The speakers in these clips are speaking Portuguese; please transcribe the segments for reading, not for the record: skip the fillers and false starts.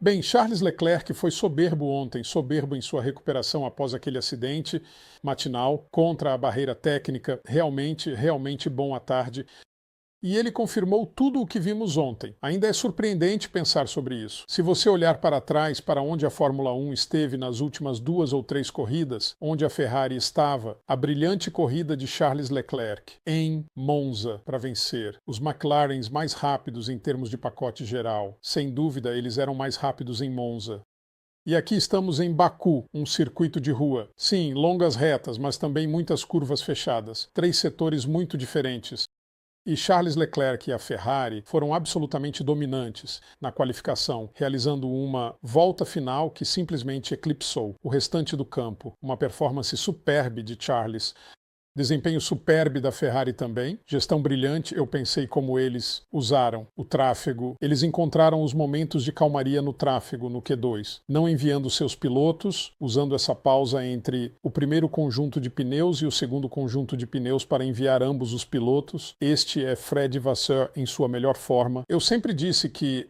Bem, Charles Leclerc foi soberbo ontem, soberbo em sua recuperação após aquele acidente matinal contra a barreira técnica, realmente bom à tarde. E ele confirmou tudo o que vimos ontem. Ainda é surpreendente pensar sobre isso. Se você olhar para trás, para onde a Fórmula 1 esteve nas últimas 2 ou 3 corridas, onde a Ferrari estava, a brilhante corrida de Charles Leclerc em Monza para vencer, os McLarens mais rápidos em termos de pacote geral. Sem dúvida, eles eram mais rápidos em Monza. E aqui estamos em Baku, um circuito de rua. Sim, longas retas, mas também muitas curvas fechadas. 3 setores muito diferentes. E Charles Leclerc e a Ferrari foram absolutamente dominantes na qualificação, realizando uma volta final que simplesmente eclipsou o restante do campo. Uma performance superbe de Charles. Desempenho superbe da Ferrari também, gestão brilhante. Eu pensei como eles usaram o tráfego. Eles encontraram os momentos de calmaria no tráfego, no Q2, não enviando seus pilotos, usando essa pausa entre o primeiro conjunto de pneus e o segundo conjunto de pneus para enviar ambos os pilotos. Este é Fred Vasseur em sua melhor forma. Eu sempre disse que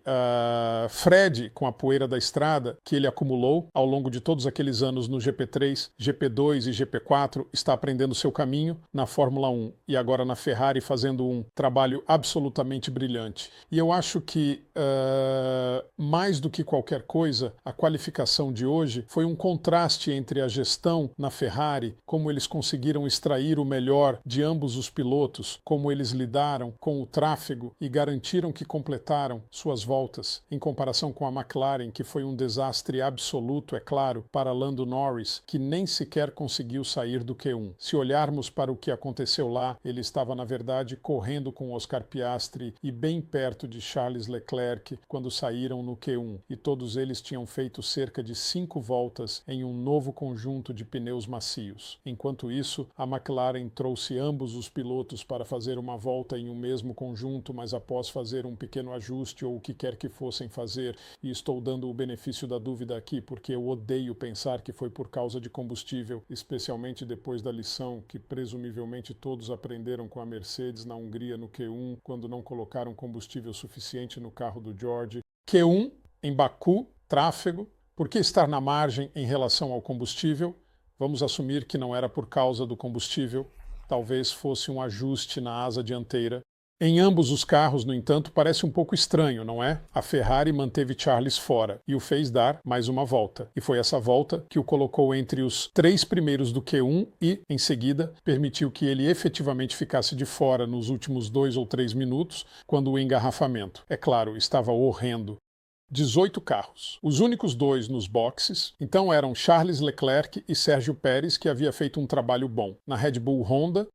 Fred, com a poeira da estrada que ele acumulou ao longo de todos aqueles anos no GP3, GP2 e GP4, está aprendendo seu caminho na Fórmula 1 e agora na Ferrari fazendo um trabalho absolutamente brilhante. E eu acho que, mais do que qualquer coisa, a qualificação de hoje foi um contraste entre a gestão na Ferrari, como eles conseguiram extrair o melhor de ambos os pilotos, como eles lidaram com o tráfego e garantiram que completaram suas voltas, em comparação com a McLaren, que foi um desastre absoluto, é claro, para Lando Norris, que nem sequer conseguiu sair do Q1. Se olharmos para o que aconteceu lá, ele estava, na verdade, correndo com Oscar Piastri e bem perto de Charles Leclerc quando saíram no Q1. E todos eles tinham feito cerca de 5 voltas em um novo conjunto de pneus macios. Enquanto isso, a McLaren trouxe ambos os pilotos para fazer uma volta em um mesmo conjunto, mas após fazer um pequeno ajuste ou o que quer que fossem fazer, e estou dando o benefício da dúvida aqui porque eu odeio pensar que foi por causa de combustível, especialmente depois da lição que presumivelmente todos aprenderam com a Mercedes na Hungria no Q1, quando não colocaram combustível suficiente no carro do George. Q1, em Baku, tráfego. Por que estar na margem em relação ao combustível? Vamos assumir que não era por causa do combustível, talvez fosse um ajuste na asa dianteira. Em ambos os carros, no entanto, parece um pouco estranho, não é? A Ferrari manteve Charles fora e o fez dar mais uma volta. E foi essa volta que o colocou entre os 3 primeiros do Q1 e, em seguida, permitiu que ele efetivamente ficasse de fora nos últimos 2 ou 3 minutos, quando o engarrafamento, é claro, estava horrendo. 18 carros. Os únicos 2 nos boxes, então eram Charles Leclerc e Sérgio Pérez, que havia feito um trabalho bom. Na Red Bull Honda,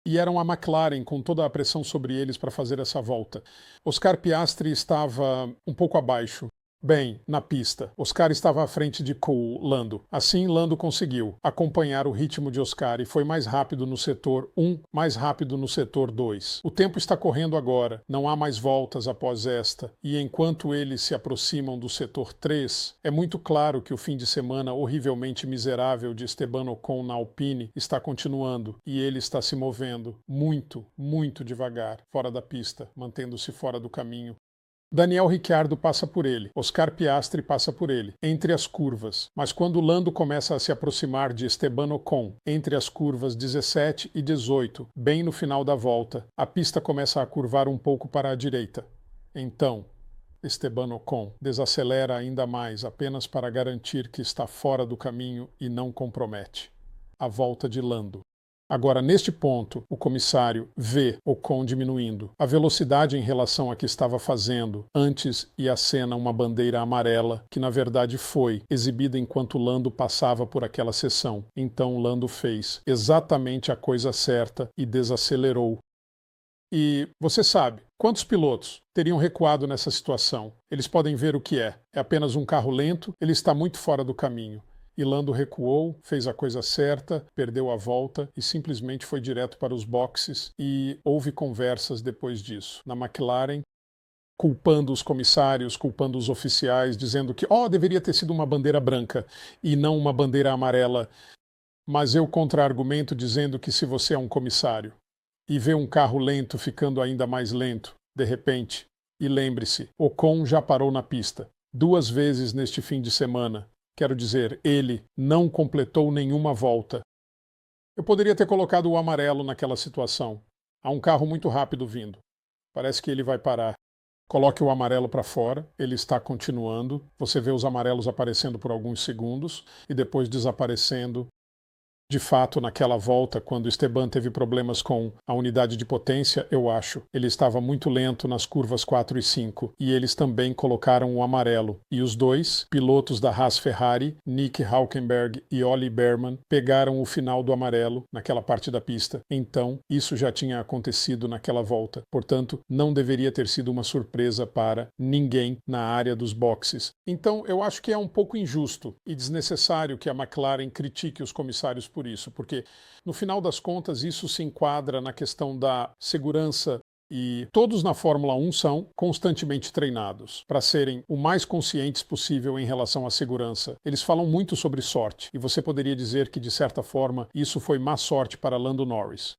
e eram a McLaren com toda a pressão sobre eles para fazer essa volta. Oscar Piastri estava um pouco abaixo. Bem, na pista. Oscar estava à frente de Lando. Assim, Lando conseguiu acompanhar o ritmo de Oscar e foi mais rápido no setor 1, mais rápido no setor 2. O tempo está correndo agora, não há mais voltas após esta, e enquanto eles se aproximam do setor 3, é muito claro que o fim de semana horrivelmente miserável de Esteban Ocon na Alpine está continuando, e ele está se movendo muito devagar, fora da pista, mantendo-se fora do caminho. Daniel Ricciardo passa por ele, Oscar Piastri passa por ele, entre as curvas. Mas quando Lando começa a se aproximar de Esteban Ocon, entre as curvas 17 e 18, bem no final da volta, a pista começa a curvar um pouco para a direita. Então, Esteban Ocon desacelera ainda mais, apenas para garantir que está fora do caminho e não compromete a volta de Lando. Agora, neste ponto, o comissário vê Ocon diminuindo a velocidade em relação a que estava fazendo antes e acena uma bandeira amarela, que na verdade foi exibida enquanto Lando passava por aquela seção. Então Lando fez exatamente a coisa certa e desacelerou. E você sabe, quantos pilotos teriam recuado nessa situação? Eles podem ver o que é. É apenas um carro lento, ele está muito fora do caminho. E Lando recuou, fez a coisa certa, perdeu a volta e simplesmente foi direto para os boxes e houve conversas depois disso. Na McLaren, culpando os comissários, culpando os oficiais, dizendo que deveria ter sido uma bandeira branca e não uma bandeira amarela. Mas eu contra-argumento dizendo que se você é um comissário e vê um carro lento ficando ainda mais lento, de repente, e lembre-se, Ocon já parou na pista. 2 vezes neste fim de semana. Quero dizer, ele não completou nenhuma volta. Eu poderia ter colocado o amarelo naquela situação. Há um carro muito rápido vindo. Parece que ele vai parar. Coloque o amarelo para fora, ele está continuando. Você vê os amarelos aparecendo por alguns segundos e depois desaparecendo. De fato, naquela volta, quando Esteban teve problemas com a unidade de potência, eu acho, ele estava muito lento nas curvas 4 e 5, e eles também colocaram o amarelo. E os dois, pilotos da Haas Ferrari, Nick Hülkenberg e Ollie Bearman, pegaram o final do amarelo naquela parte da pista. Então, isso já tinha acontecido naquela volta. Portanto, não deveria ter sido uma surpresa para ninguém na área dos boxes. Então, eu acho que é um pouco injusto e desnecessário que a McLaren critique os comissários por isso, porque no final das contas isso se enquadra na questão da segurança e todos na Fórmula 1 são constantemente treinados para serem o mais conscientes possível em relação à segurança. Eles falam muito sobre sorte e você poderia dizer que de certa forma isso foi má sorte para Lando Norris.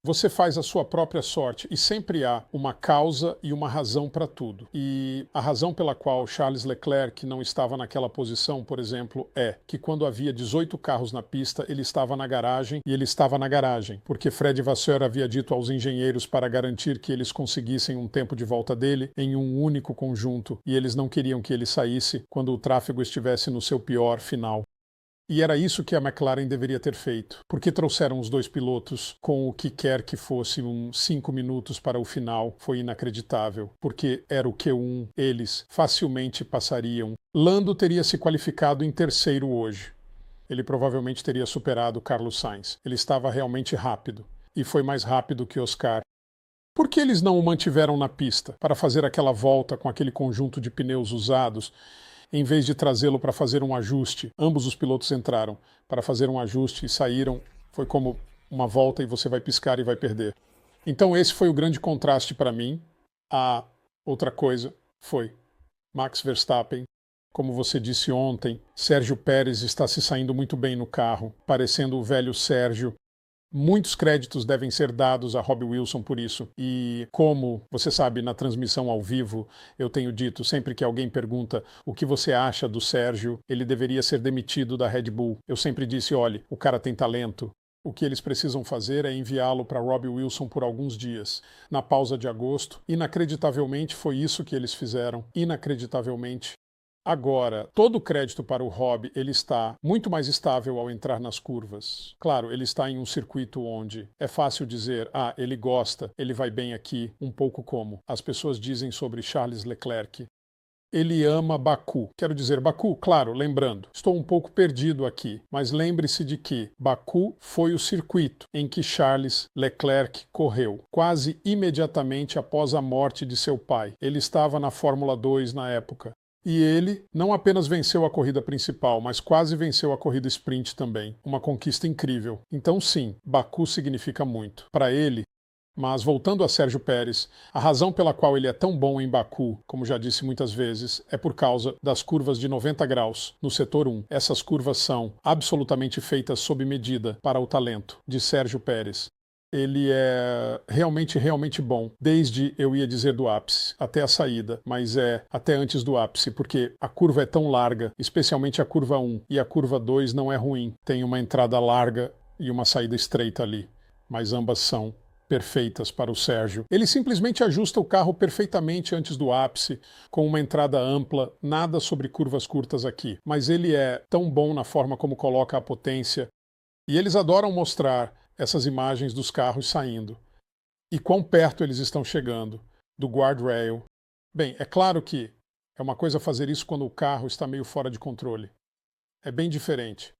Você faz a sua própria sorte e sempre há uma causa e uma razão para tudo. E a razão pela qual Charles Leclerc não estava naquela posição, por exemplo, é que quando havia 18 carros na pista, ele estava na garagem e ele estava na garagem, porque Fred Vasseur havia dito aos engenheiros para garantir que eles conseguissem um tempo de volta dele em um único conjunto e eles não queriam que ele saísse quando o tráfego estivesse no seu pior final. E era isso que a McLaren deveria ter feito, porque trouxeram os dois pilotos com o que quer que fosse 5 minutos para o final. Foi inacreditável, porque era o Q1, eles facilmente passariam. Lando teria se qualificado em terceiro hoje. Ele provavelmente teria superado Carlos Sainz. Ele estava realmente rápido, e foi mais rápido que Oscar. Por que eles não o mantiveram na pista para fazer aquela volta com aquele conjunto de pneus usados? Em vez de trazê-lo para fazer um ajuste, ambos os pilotos entraram para fazer um ajuste e saíram. Foi como uma volta e você vai piscar e vai perder. Então esse foi o grande contraste para mim. A outra coisa foi Max Verstappen. Como você disse ontem, Sérgio Pérez está se saindo muito bem no carro, parecendo o velho Sérgio. Muitos créditos devem ser dados a Robbie Wilson por isso. E como você sabe, na transmissão ao vivo, eu tenho dito, sempre que alguém pergunta o que você acha do Sérgio, ele deveria ser demitido da Red Bull. Eu sempre disse, olhe, o cara tem talento. O que eles precisam fazer é enviá-lo para Robbie Wilson por alguns dias, na pausa de agosto. Inacreditavelmente foi isso que eles fizeram. Inacreditavelmente. Agora, todo o crédito para o Robbie, ele está muito mais estável ao entrar nas curvas. Claro, ele está em um circuito onde é fácil dizer, ele gosta, ele vai bem aqui, um pouco como as pessoas dizem sobre Charles Leclerc. Ele ama Baku. Quero dizer, Baku, claro, lembrando, estou um pouco perdido aqui, mas lembre-se de que Baku foi o circuito em que Charles Leclerc correu, quase imediatamente após a morte de seu pai. Ele estava na Fórmula 2 na época. E ele não apenas venceu a corrida principal, mas quase venceu a corrida sprint também. Uma conquista incrível. Então sim, Baku significa muito para ele. Mas voltando a Sérgio Pérez, a razão pela qual ele é tão bom em Baku, como já disse muitas vezes, é por causa das curvas de 90 graus no setor 1. Essas curvas são absolutamente feitas sob medida para o talento de Sérgio Pérez. Ele é realmente bom, desde, eu ia dizer, do ápice até a saída, mas é até antes do ápice, porque a curva é tão larga, especialmente a curva 1, e a curva 2 não é ruim. Tem uma entrada larga e uma saída estreita ali, mas ambas são perfeitas para o Sérgio. Ele simplesmente ajusta o carro perfeitamente antes do ápice, com uma entrada ampla, nada sobre curvas curtas aqui, mas ele é tão bom na forma como coloca a potência, e eles adoram mostrar essas imagens dos carros saindo. E quão perto eles estão chegando do guardrail. Bem, é claro que é uma coisa fazer isso quando o carro está meio fora de controle. É bem diferente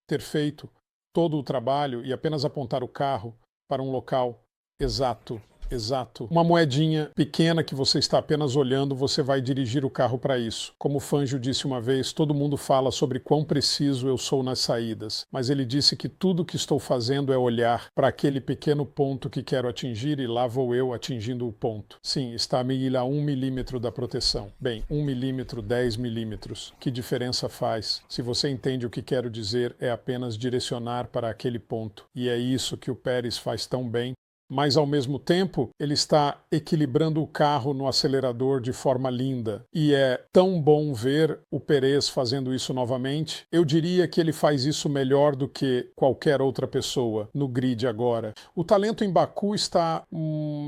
ter feito todo o trabalho e apenas apontar o carro para um local exato. Uma moedinha pequena que você está apenas olhando, você vai dirigir o carro para isso. Como o Fangio disse uma vez, todo mundo fala sobre quão preciso eu sou nas saídas, mas ele disse que tudo que estou fazendo é olhar para aquele pequeno ponto que quero atingir e lá vou eu atingindo o ponto. Sim, está a medir a 1 milímetro da proteção. Bem, 1 milímetro, 10 milímetros. Que diferença faz? Se você entende o que quero dizer, é apenas direcionar para aquele ponto. E é isso que o Pérez faz tão bem. mas ao mesmo tempo ele está equilibrando o carro no acelerador de forma linda. E é tão bom ver o Pérez fazendo isso novamente. Eu diria que ele faz isso melhor do que qualquer outra pessoa no grid agora. O talento em Baku está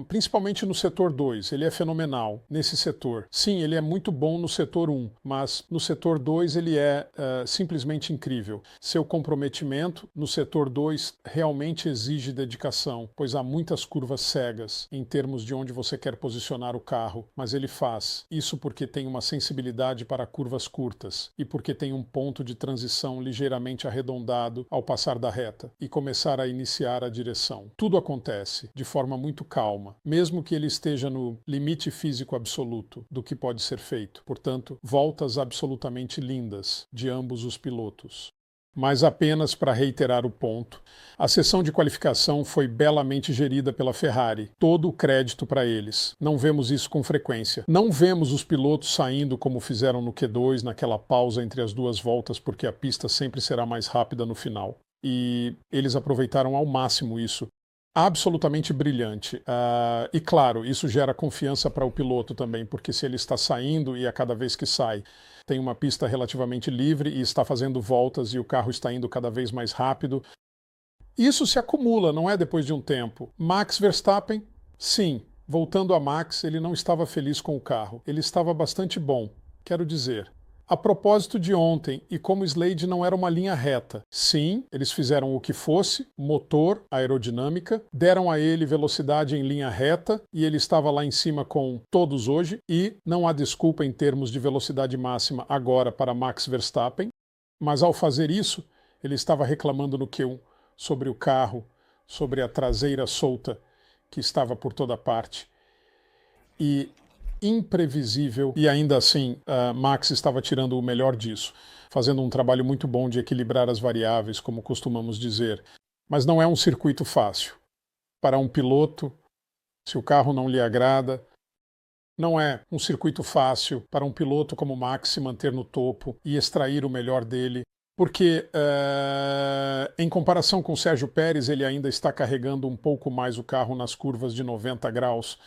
principalmente no setor 2. Ele é fenomenal nesse setor. Sim, ele é muito bom no setor 1, mas no setor 2 ele é simplesmente incrível. Seu comprometimento no setor 2 realmente exige dedicação, pois há muitas curvas cegas em termos de onde você quer posicionar o carro, mas ele faz isso porque tem uma sensibilidade para curvas curtas e porque tem um ponto de transição ligeiramente arredondado ao passar da reta e começar a iniciar a direção. Tudo acontece de forma muito calma, mesmo que ele esteja no limite físico absoluto do que pode ser feito. Portanto, voltas absolutamente lindas de ambos os pilotos. Mas apenas para reiterar o ponto, a sessão de qualificação foi belamente gerida pela Ferrari. Todo o crédito para eles. Não vemos isso com frequência. Não vemos os pilotos saindo como fizeram no Q2, naquela pausa entre as duas voltas, porque a pista sempre será mais rápida no final. E eles aproveitaram ao máximo isso. Absolutamente brilhante. E claro, isso gera confiança para o piloto também, porque se ele está saindo e a cada vez que sai tem uma pista relativamente livre e está fazendo voltas e o carro está indo cada vez mais rápido, isso se acumula, não é depois de um tempo. Max Verstappen, sim, voltando a Max, ele não estava feliz com o carro. Ele estava bastante bom, quero dizer. A propósito de ontem, e como Slade não era uma linha reta, sim, eles fizeram o que fosse, motor, aerodinâmica, deram a ele velocidade em linha reta e ele estava lá em cima com todos hoje e não há desculpa em termos de velocidade máxima agora para Max Verstappen, mas ao fazer isso, ele estava reclamando no Q1 sobre o carro, sobre a traseira solta que estava por toda parte. E imprevisível, e ainda assim Max estava tirando o melhor disso, fazendo um trabalho muito bom de equilibrar as variáveis, como costumamos dizer. Mas não é um circuito fácil. Para um piloto, se o carro não lhe agrada, não é um circuito fácil para um piloto como Max se manter no topo e extrair o melhor dele, porque em comparação com o Sérgio Pérez, ele ainda está carregando um pouco mais o carro nas curvas de 90 graus,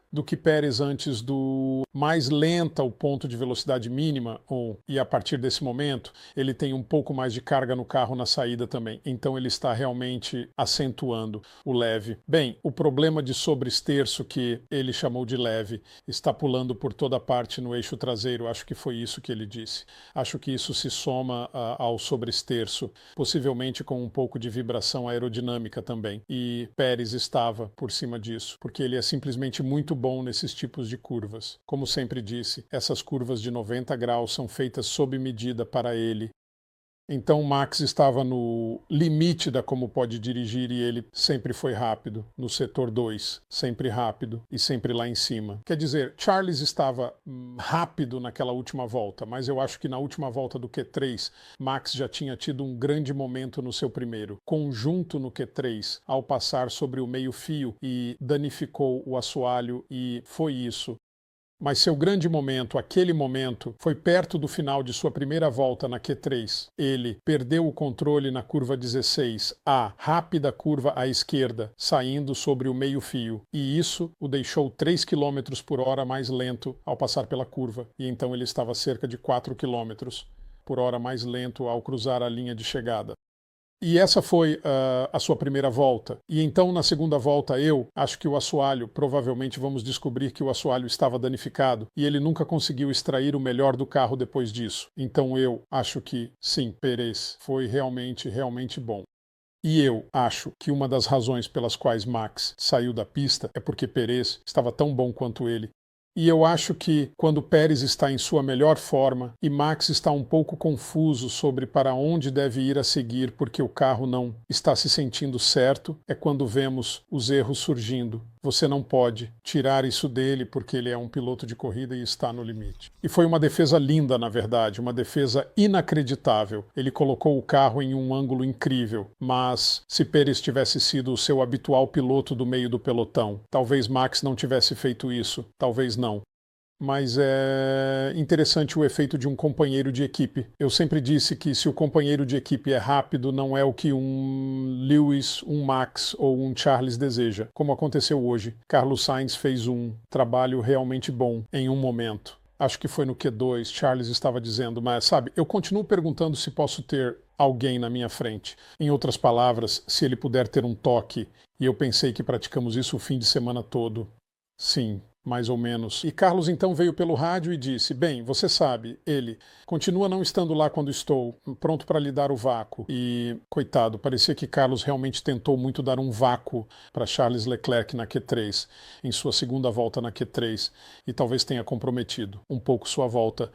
do que Pérez antes do mais lenta o ponto de velocidade mínima, e a partir desse momento ele tem um pouco mais de carga no carro na saída também, então ele está realmente acentuando o leve. Bem, o problema de sobreesterço que ele chamou de leve está pulando por toda parte no eixo traseiro, acho que foi isso que ele disse. Acho que isso se soma ao sobreesterço, possivelmente com um pouco de vibração aerodinâmica também, e Pérez estava por cima disso, porque ele é simplesmente muito bom nesses tipos de curvas. Como sempre disse, essas curvas de 90 graus são feitas sob medida para ele. Então Max estava no limite da como pode dirigir e ele sempre foi rápido, no setor 2, sempre rápido e sempre lá em cima. Quer dizer, Charles estava rápido naquela última volta, mas eu acho que na última volta do Q3, Max já tinha tido um grande momento no seu primeiro conjunto no Q3, ao passar sobre o meio-fio e danificou o assoalho e foi isso. Mas seu grande momento, aquele momento, foi perto do final de sua primeira volta na Q3. Ele perdeu o controle na curva 16, a rápida curva à esquerda, saindo sobre o meio-fio. E isso o deixou 3 km por hora mais lento ao passar pela curva. E então ele estava cerca de 4 km por hora mais lento ao cruzar a linha de chegada. E essa foi a sua primeira volta. E então, na segunda volta, eu acho que o assoalho, provavelmente vamos descobrir que o assoalho estava danificado e ele nunca conseguiu extrair o melhor do carro depois disso. Então eu acho que, sim, Pérez foi realmente, realmente bom. E eu acho que uma das razões pelas quais Max saiu da pista é porque Pérez estava tão bom quanto ele. E eu acho que quando Pérez está em sua melhor forma e Max está um pouco confuso sobre para onde deve ir a seguir porque o carro não está se sentindo certo, é quando vemos os erros surgindo. Você não pode tirar isso dele porque ele é um piloto de corrida e está no limite. E foi uma defesa linda, na verdade, uma defesa inacreditável. Ele colocou o carro em um ângulo incrível, mas se Pérez tivesse sido o seu habitual piloto do meio do pelotão, talvez Max não tivesse feito isso, talvez não. Mas é interessante o efeito de um companheiro de equipe. Eu sempre disse que se o companheiro de equipe é rápido, não é o que um Lewis, um Max ou um Charles deseja, como aconteceu hoje. Carlos Sainz fez um trabalho realmente bom em um momento. Acho que foi no Q2, Charles estava dizendo, mas sabe, eu continuo perguntando se posso ter alguém na minha frente. Em outras palavras, se ele puder ter um toque. E eu pensei que praticamos isso o fim de semana todo. Sim, mais ou menos. E Carlos então veio pelo rádio e disse: Bem, você sabe, ele continua não estando lá quando estou, pronto para lhe dar o vácuo. E, coitado, parecia que Carlos realmente tentou muito dar um vácuo para Charles Leclerc na Q3, em sua segunda volta na Q3, e talvez tenha comprometido um pouco sua volta.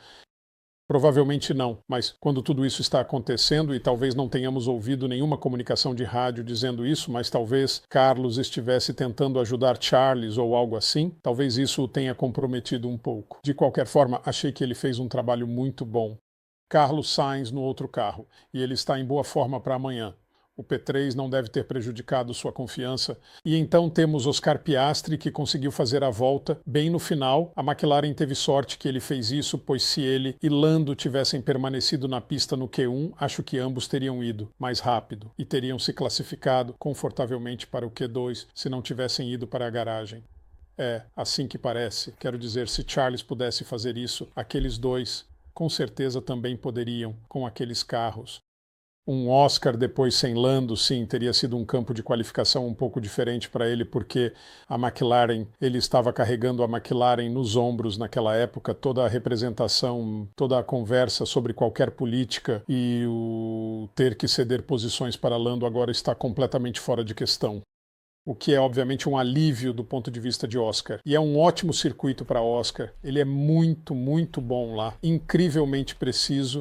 Provavelmente não, mas quando tudo isso está acontecendo, e talvez não tenhamos ouvido nenhuma comunicação de rádio dizendo isso, mas talvez Carlos estivesse tentando ajudar Charles ou algo assim, talvez isso o tenha comprometido um pouco. De qualquer forma, achei que ele fez um trabalho muito bom. Carlos Sainz no outro carro, e ele está em boa forma para amanhã. O P3 não deve ter prejudicado sua confiança. E então temos Oscar Piastri, que conseguiu fazer a volta bem no final. A McLaren teve sorte que ele fez isso, pois se ele e Lando tivessem permanecido na pista no Q1, acho que ambos teriam ido mais rápido e teriam se classificado confortavelmente para o Q2 se não tivessem ido para a garagem. É, assim que parece. Quero dizer, se Charles pudesse fazer isso, aqueles dois com certeza também poderiam, com aqueles carros. Um Oscar depois sem Lando, sim, teria sido um campo de qualificação um pouco diferente para ele, porque a McLaren, ele estava carregando a McLaren nos ombros naquela época, toda a representação, toda a conversa sobre qualquer política e o ter que ceder posições para Lando agora está completamente fora de questão. O que é, obviamente, um alívio do ponto de vista de Oscar. E é um ótimo circuito para Oscar. Ele é muito, muito bom lá. Incrivelmente preciso.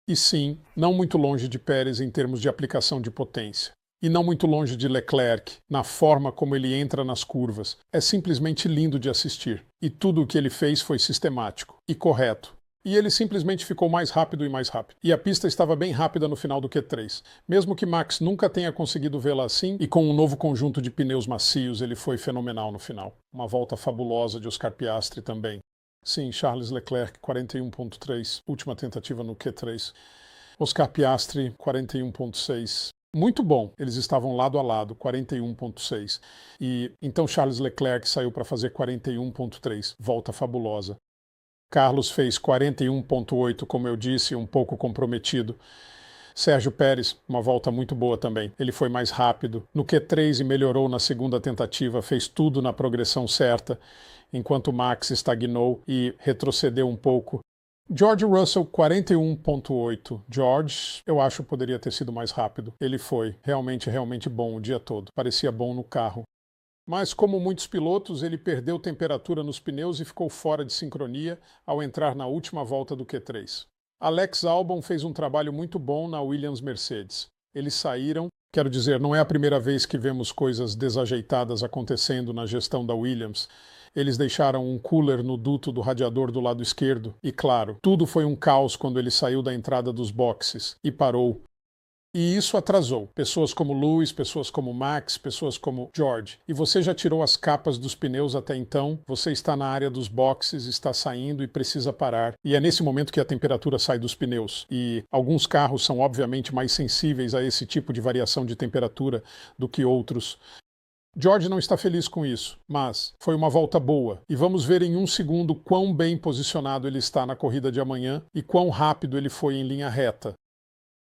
E sim, não muito longe de Pérez em termos de aplicação de potência. E não muito longe de Leclerc, na forma como ele entra nas curvas. É simplesmente lindo de assistir. E tudo o que ele fez foi sistemático e correto. E ele simplesmente ficou mais rápido e mais rápido. E a pista estava bem rápida no final do Q3. Mesmo que Max nunca tenha conseguido vê-la assim, e com um novo conjunto de pneus macios, ele foi fenomenal no final. Uma volta fabulosa de Oscar Piastri também. Sim, Charles Leclerc, 41.3, última tentativa no Q3. Oscar Piastri, 41.6. Muito bom, eles estavam lado a lado, 41.6. E então Charles Leclerc saiu para fazer 41.3, volta fabulosa. Carlos fez 41.8, como eu disse, um pouco comprometido. Sérgio Pérez, uma volta muito boa também. Ele foi mais rápido. No Q3 e melhorou na segunda tentativa, fez tudo na progressão certa, enquanto Max estagnou e retrocedeu um pouco. George Russell, 41.8. George, eu acho, poderia ter sido mais rápido. Ele foi realmente, realmente bom o dia todo. Parecia bom no carro. Mas, como muitos pilotos, ele perdeu temperatura nos pneus e ficou fora de sincronia ao entrar na última volta do Q3. Alex Albon fez um trabalho muito bom na Williams Mercedes. Eles saíram, quero dizer, não é a primeira vez que vemos coisas desajeitadas acontecendo na gestão da Williams. Eles deixaram um cooler no duto do radiador do lado esquerdo e, claro, tudo foi um caos quando ele saiu da entrada dos boxes e parou. E isso atrasou. Pessoas como Lewis, pessoas como Max, pessoas como George. E você já tirou as capas dos pneus até então, você está na área dos boxes, está saindo e precisa parar. E é nesse momento que a temperatura sai dos pneus. E alguns carros são obviamente mais sensíveis a esse tipo de variação de temperatura do que outros. George não está feliz com isso, mas foi uma volta boa. E vamos ver em um segundo quão bem posicionado ele está na corrida de amanhã e quão rápido ele foi em linha reta.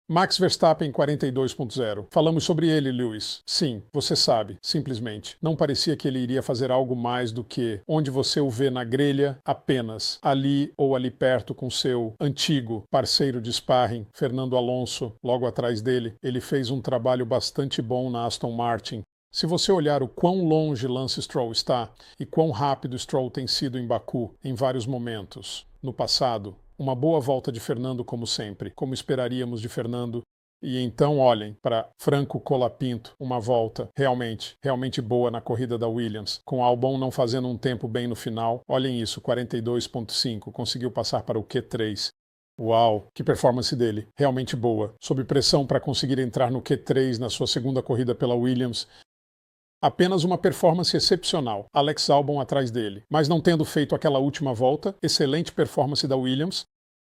Max Verstappen 42.0. Falamos sobre ele, Lewis. Sim, você sabe, simplesmente. Não parecia que ele iria fazer algo mais do que onde você o vê na grelha, apenas ali ou ali perto com seu antigo parceiro de sparring, Fernando Alonso, logo atrás dele. Ele fez um trabalho bastante bom na Aston Martin. Se você olhar o quão longe Lance Stroll está e quão rápido Stroll tem sido em Baku em vários momentos no passado, uma boa volta de Fernando como sempre, como esperaríamos de Fernando. E então olhem para Franco Colapinto, uma volta realmente boa na corrida da Williams, com Albon não fazendo um tempo bem no final. Olhem isso, 42.5, conseguiu passar para o Q3. Uau, que performance dele, realmente boa. Sob pressão para conseguir entrar no Q3 na sua segunda corrida pela Williams. Apenas uma performance excepcional. Alex Albon atrás dele. Mas não tendo feito aquela última volta, excelente performance da Williams.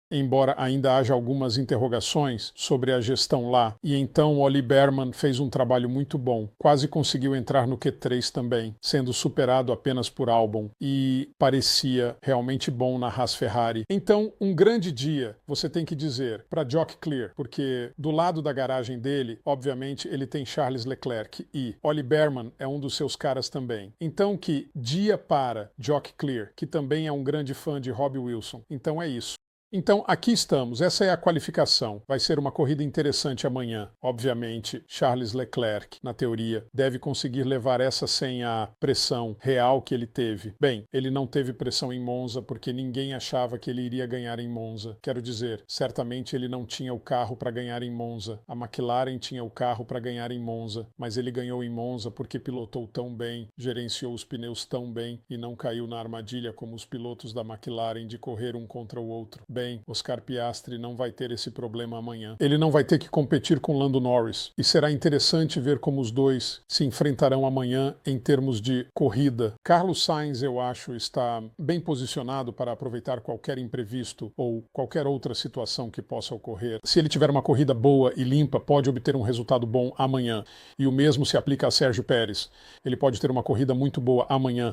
Embora ainda haja algumas interrogações sobre a gestão lá, e então Ollie Behrman fez um trabalho muito bom, quase conseguiu entrar no Q3 também, sendo superado apenas por Albon, e parecia realmente bom na Haas Ferrari. Então, um grande dia, você tem que dizer, para Jock Clear, porque do lado da garagem dele, obviamente, ele tem Charles Leclerc, e Ollie Behrman é um dos seus caras também. Então, que dia para Jock Clear, que também é um grande fã de Robbie Wilson. Então é isso. Então, aqui estamos, essa é a qualificação. Vai ser uma corrida interessante amanhã. Obviamente, Charles Leclerc, na teoria, deve conseguir levar essa sem a pressão real que ele teve. Bem, ele não teve pressão em Monza porque ninguém achava que ele iria ganhar em Monza. Quero dizer, certamente ele não tinha o carro para ganhar em Monza. A McLaren tinha o carro para ganhar em Monza, mas ele ganhou em Monza porque pilotou tão bem, gerenciou os pneus tão bem e não caiu na armadilha como os pilotos da McLaren de correr um contra o outro. Bem, Oscar Piastri não vai ter esse problema amanhã. Ele não vai ter que competir com Lando Norris. E será interessante ver como os dois se enfrentarão amanhã em termos de corrida. Carlos Sainz, eu acho, está bem posicionado para aproveitar qualquer imprevisto ou qualquer outra situação que possa ocorrer. Se ele tiver uma corrida boa e limpa, pode obter um resultado bom amanhã. E o mesmo se aplica a Sérgio Pérez. Ele pode ter uma corrida muito boa amanhã.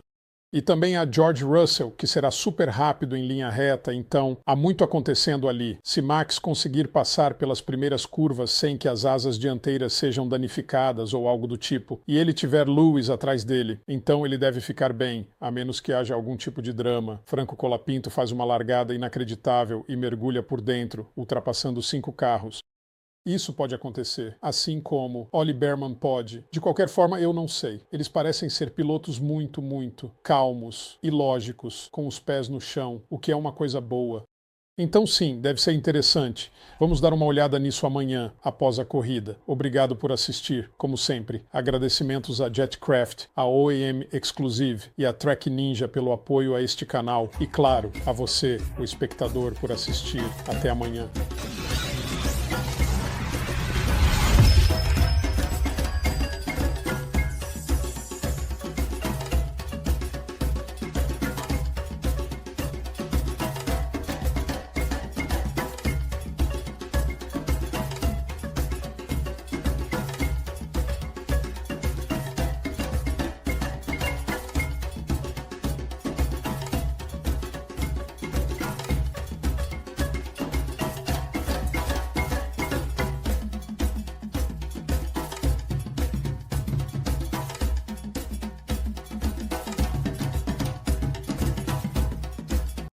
E também a George Russell, que será super rápido em linha reta, então há muito acontecendo ali. Se Max conseguir passar pelas primeiras curvas sem que as asas dianteiras sejam danificadas ou algo do tipo, e ele tiver Lewis atrás dele, então ele deve ficar bem, a menos que haja algum tipo de drama. Franco Colapinto faz uma largada inacreditável e mergulha por dentro, ultrapassando 5 carros. Isso pode acontecer, assim como Ollie Behrman pode. De qualquer forma, eu não sei. Eles parecem ser pilotos muito calmos e lógicos, com os pés no chão, o que é uma coisa boa. Então sim, deve ser interessante. Vamos dar uma olhada nisso amanhã, após a corrida. Obrigado por assistir, como sempre. Agradecimentos a Jetcraft, a OEM Exclusive e a Track Ninja pelo apoio a este canal. E claro, a você, o espectador, por assistir. Até amanhã.